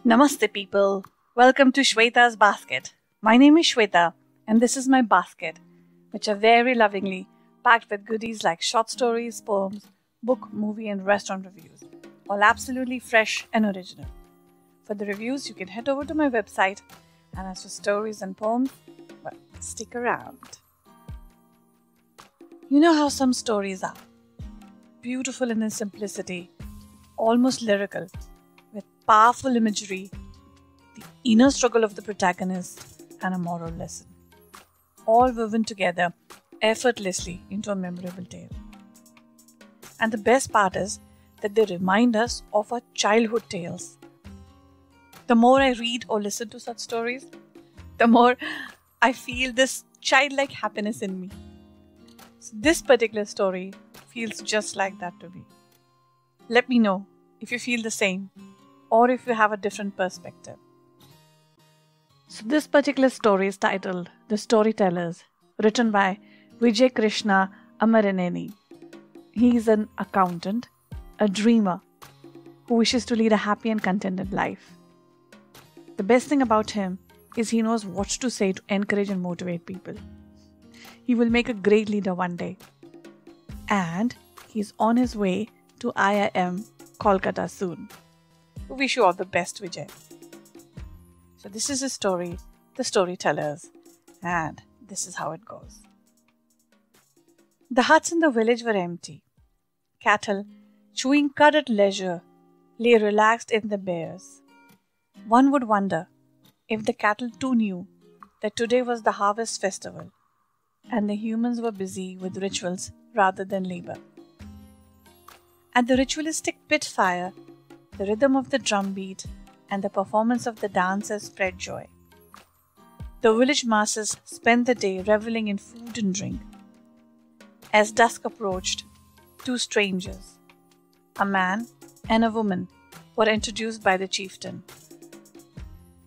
Namaste people. Welcome to Shweta's basket. My name is Shweta and this is my basket, which are very lovingly packed with goodies like short stories, poems, book, movie and restaurant reviews. All absolutely fresh and original. For the reviews, you can head over to my website, and as for stories and poems, well, stick around. You know how some stories are beautiful in their simplicity, almost lyrical, with powerful imagery, the inner struggle of the protagonist, and a moral lesson, all woven together effortlessly into a memorable tale. And the best part is that they remind us of our childhood tales. The more I read or listen to such stories, the more I feel this childlike happiness in me. So this particular story feels just like that to me. Let me know if you feel the same or if you have a different perspective. So this particular story is titled The Storytellers, written by Vijay Krishna Amaraneni. He is an accountant, a dreamer, who wishes to lead a happy and contented life. The best thing about him is he knows what to say to encourage and motivate people. He will make a great leader one day. And he's on his way to IIM Kolkata soon. We wish you all the best, Vijay. So this is his story, The Storytellers, and this is how it goes. The huts in the village were empty. Cattle, chewing cud at leisure, lay relaxed in the bayers. One would wonder if the cattle too knew that today was the harvest festival and the humans were busy with rituals rather than labor. At the ritualistic pit fire, the rhythm of the drumbeat and the performance of the dancers spread joy. The village masses spent the day reveling in food and drink. As dusk approached, two strangers, a man and a woman, were introduced by the chieftain.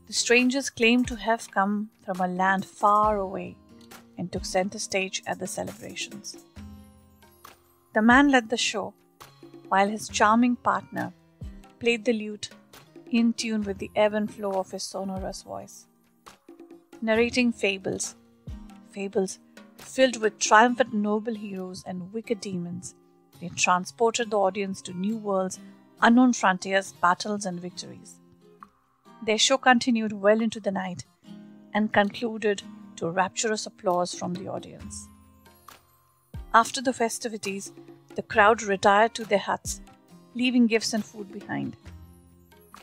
The strangers claimed to have come from a land far away and took center stage at the celebrations. The man led the show, while his charming partner played the lute in tune with the ebb and flow of his sonorous voice. Narrating fables filled with triumphant noble heroes and wicked demons, they transported the audience to new worlds, unknown frontiers, battles and victories. Their show continued well into the night and concluded to rapturous applause from the audience. After the festivities, the crowd retired to their huts, leaving gifts and food behind.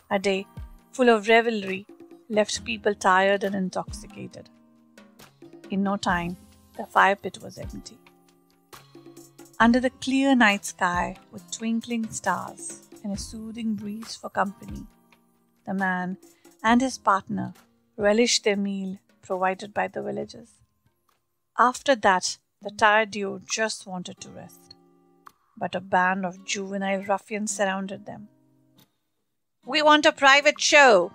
A day full of revelry left people tired and intoxicated. In no time, the fire pit was empty. Under the clear night sky with twinkling stars and a soothing breeze for company, the man and his partner relished their meal provided by the villagers. After that, the tired duo just wanted to rest, but a band of juvenile ruffians surrounded them. "We want a private show,"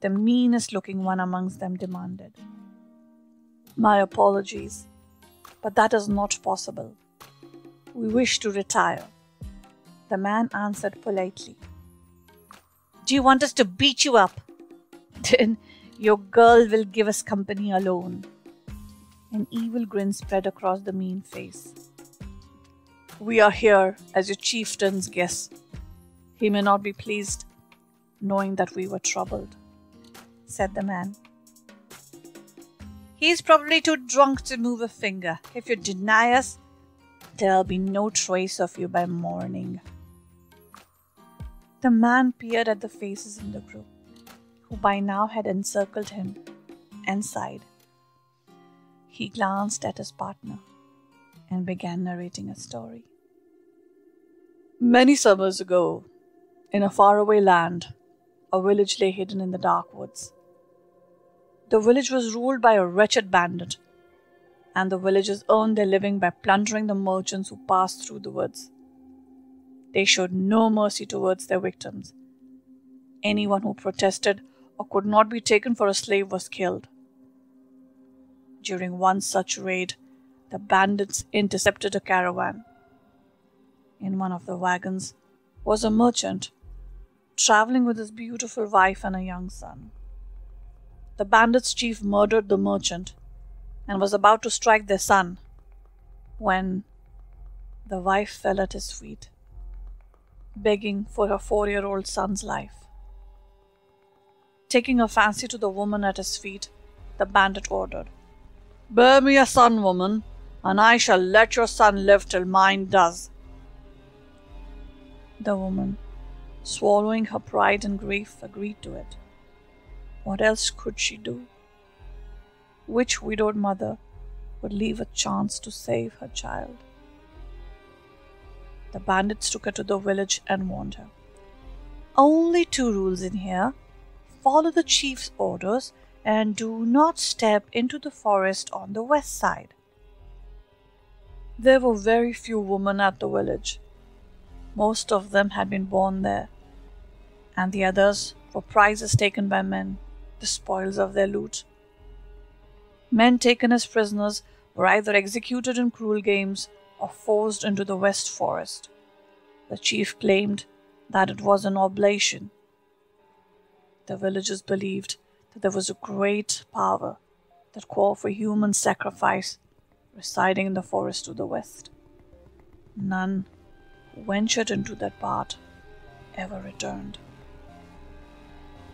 the meanest-looking one amongst them demanded. "My apologies, but that is not possible. We wish to retire," the man answered politely. "Do you want us to beat you up? Then your girl will give us company alone." An evil grin spread across the mean face. "We are here as your chieftain's guests. He may not be pleased, knowing that we were troubled," said the man. "He's probably too drunk to move a finger. If you deny us, there'll be no trace of you by morning." The man peered at the faces in the group, who by now had encircled him, and sighed. He glanced at his partner and began narrating a story. "Many summers ago, in a faraway land, a village lay hidden in the dark woods. The village was ruled by a wretched bandit, and the villagers earned their living by plundering the merchants who passed through the woods. They showed no mercy towards their victims. Anyone who protested or could not be taken for a slave was killed. During one such raid, the bandits intercepted a caravan. In one of the wagons was a merchant traveling with his beautiful wife and a young son. The bandits' chief murdered the merchant and was about to strike their son when the wife fell at his feet, begging for her 4-year-old son's life. Taking a fancy to the woman at his feet, the bandit ordered, "Bear me a son, woman, and I shall let your son live till mine does." The woman, swallowing her pride and grief, agreed to it. What else could she do? Which widowed mother would leave a chance to save her child? The bandits took her to the village and warned her. "Only 2 rules in here. Follow the chief's orders and do not step into the forest on the west side." There were very few women at the village. Most of them had been born there, and the others were prizes taken by men, the spoils of their loot. Men taken as prisoners were either executed in cruel games or forced into the west forest. The chief claimed that it was an oblation. The villagers believed that there was a great power that called for human sacrifice residing in the forest to the west. None who ventured into that path ever returned.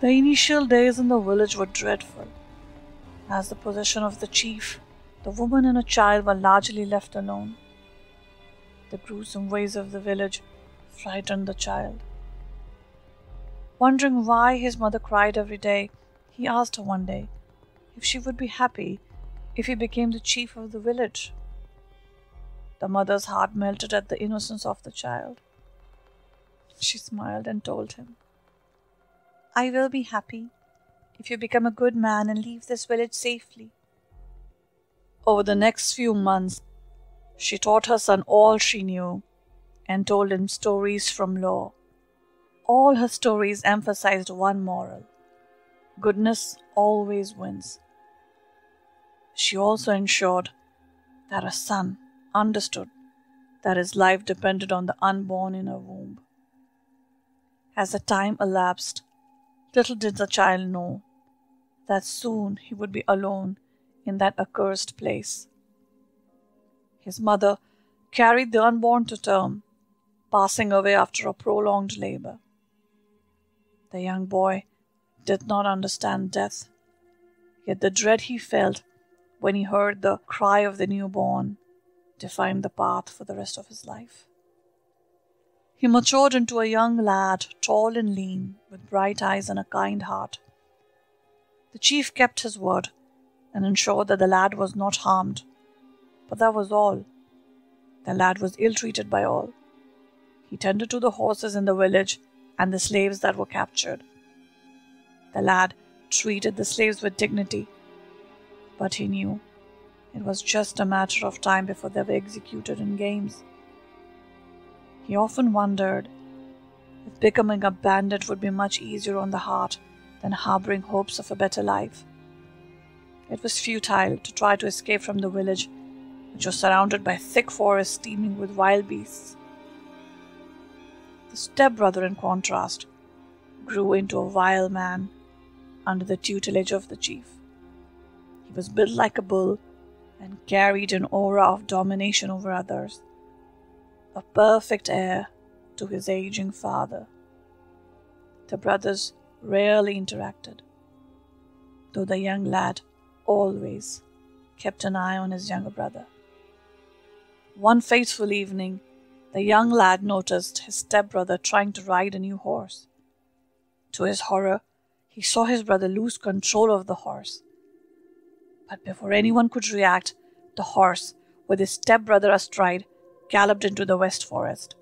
The initial days in the village were dreadful. As the possession of the chief, the woman and a child were largely left alone. The gruesome ways of the village frightened the child. Wondering why his mother cried every day, he asked her one day if she would be happy if he became the chief of the village. The mother's heart melted at the innocence of the child. She smiled and told him, "I will be happy if you become a good man and leave this village safely." Over the next few months, she taught her son all she knew and told him stories from lore. All her stories emphasized one moral: goodness always wins. She also ensured that her son understood that his life depended on the unborn in her womb. As the time elapsed, little did the child know that soon he would be alone in that accursed place. His mother carried the unborn to term, passing away after a prolonged labor. The young boy did not understand death, yet the dread he felt when he heard the cry of the newborn defined the path for the rest of his life. He matured into a young lad, tall and lean, with bright eyes and a kind heart. The chief kept his word and ensured that the lad was not harmed, but that was all. The lad was ill-treated by all. He tended to the horses in the village and the slaves that were captured. The lad treated the slaves with dignity, but he knew it was just a matter of time before they were executed in games. He often wondered if becoming a bandit would be much easier on the heart than harboring hopes of a better life. It was futile to try to escape from the village, which was surrounded by thick forests teeming with wild beasts. The stepbrother, in contrast, grew into a vile man under the tutelage of the chief. He was built like a bull and carried an aura of domination over others, a perfect heir to his aging father. The brothers rarely interacted, though the young lad always kept an eye on his younger brother. One fateful evening, the young lad noticed his stepbrother trying to ride a new horse. To his horror, he saw his brother lose control of the horse. But before anyone could react, the horse, with his stepbrother astride, galloped into the west forest.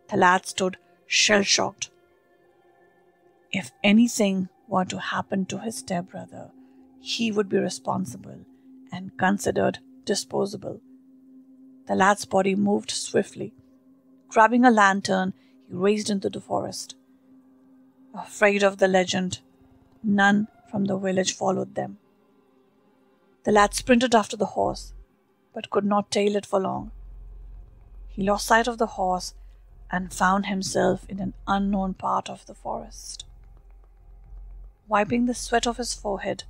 The lad stood shell-shocked. If anything were to happen to his stepbrother, he would be responsible and considered disposable. The lad's body moved swiftly. Grabbing a lantern, he raced into the forest. Afraid of the legend, none from the village followed them. The lad sprinted after the horse, but could not tail it for long. He lost sight of the horse and found himself in an unknown part of the forest. Wiping the sweat off his forehead,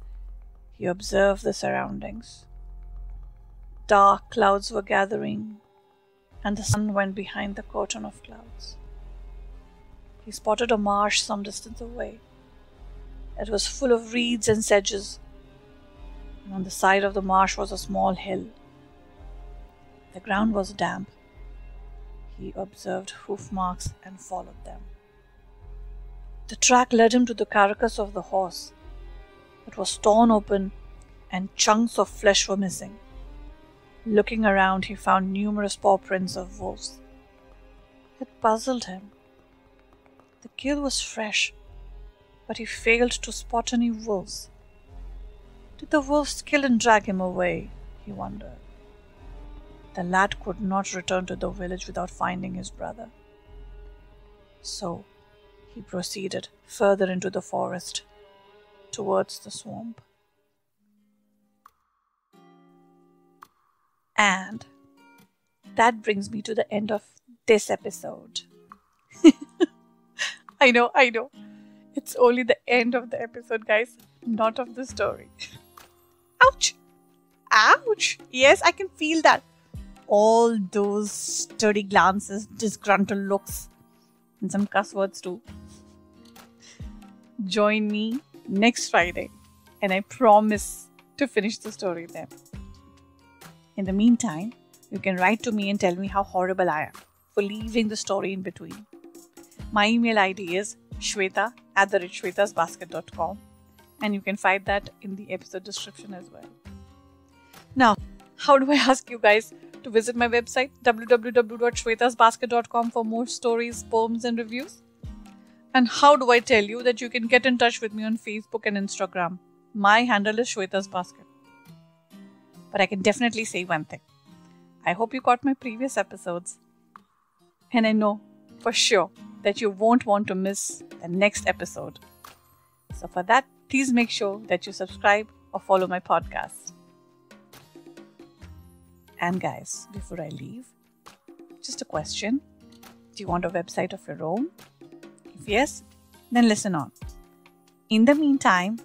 he observed the surroundings. Dark clouds were gathering, and the sun went behind the curtain of clouds. He spotted a marsh some distance away. It was full of reeds and sedges, and on the side of the marsh was a small hill. The ground was damp. He observed hoof marks and followed them. The track led him to the carcass of the horse. It was torn open, and chunks of flesh were missing. Looking around, he found numerous paw prints of wolves. It puzzled him. The kill was fresh, but he failed to spot any wolves. Did the wolves kill and drag him away? He wondered. The lad could not return to the village without finding his brother. So he proceeded further into the forest, towards the swamp. And that brings me to the end of this episode. I know. It's only the end of the episode, guys, not of the story. Ouch! Ouch! Yes, I can feel that. All those sturdy glances, disgruntled looks, and some cuss words too. Join me next Friday, and I promise to finish the story then. In the meantime, you can write to me and tell me how horrible I am for leaving the story in between. My email ID is shweta@shwetasbasket.com, and you can find that in the episode description as well. Now, how do I ask you guys to visit my website www.shwetasbasket.com for more stories, poems and reviews? And how do I tell you that you can get in touch with me on Facebook and Instagram? My handle is Shweta's Basket. But I can definitely say one thing. I hope you caught my previous episodes. And I know for sure that you won't want to miss the next episode. So for that, please make sure that you subscribe or follow my podcast. And guys, before I leave, just a question. Do you want a website of your own? If yes, then listen on. In the meantime,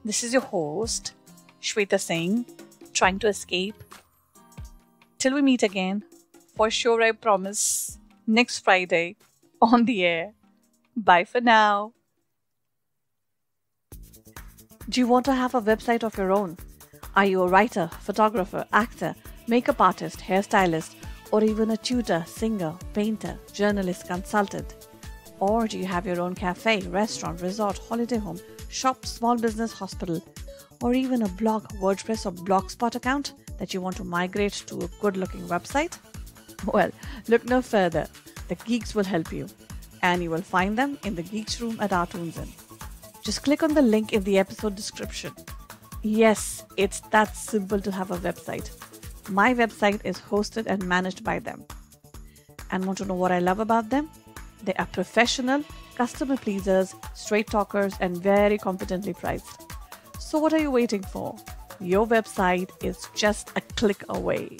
this is your host, Shweta Singh, trying to escape. Till we meet again, for sure I promise, next Friday on the air. Bye for now. Do you want to have a website of your own? Are you a writer, photographer, actor, makeup artist, hairstylist, or even a tutor, singer, painter, journalist, consultant? Or do you have your own cafe, restaurant, resort, holiday home, shop, small business, hospital, or even a blog, WordPress or Blogspot account that you want to migrate to a good-looking website? Well, look no further. The geeks will help you, and you will find them in the Geeks Room at our Tunes In. Just click on the link in the episode description. Yes, it's that simple to have a website. My website is hosted and managed by them. And want to know what I love about them? They are professional, customer pleasers, straight talkers, and very competently priced. So what are you waiting for? Your website is just a click away.